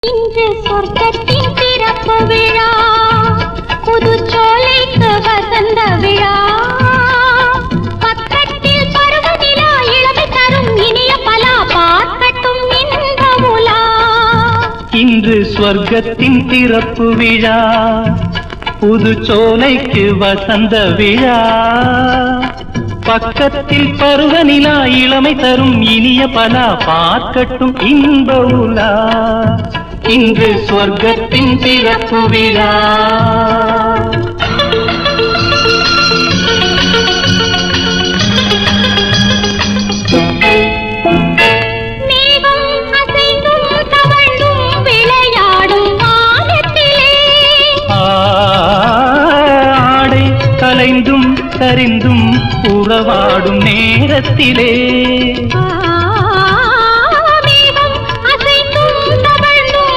இன்று சொர்க்கத்தின் பிறப்பு விழா, புதுச்சோலைக்கு வசந்த விழா, பக்கத்தில் பருவநிலா இளமை தரும் இனிய பலா பார்க்கட்டும் இன்ப உலா. இன்று சொர்க்கத்தின் பிறப்பு விழா, புதுச்சோலைக்கு வசந்த விழா, பக்கத்தில் பருவநிலா இளமை தரும் இனிய பலா பார்க்கட்டும் இன்ப உலா. இன்று சொர்க்கத்தின் பிறப்பு விழா. மேகம் அசைந்தும் தவழ்ந்தும் விளையாடும் வானத்திலே, ஆடை கலைந்தும் சரிந்தும் உறவாடும் நேரத்திலே,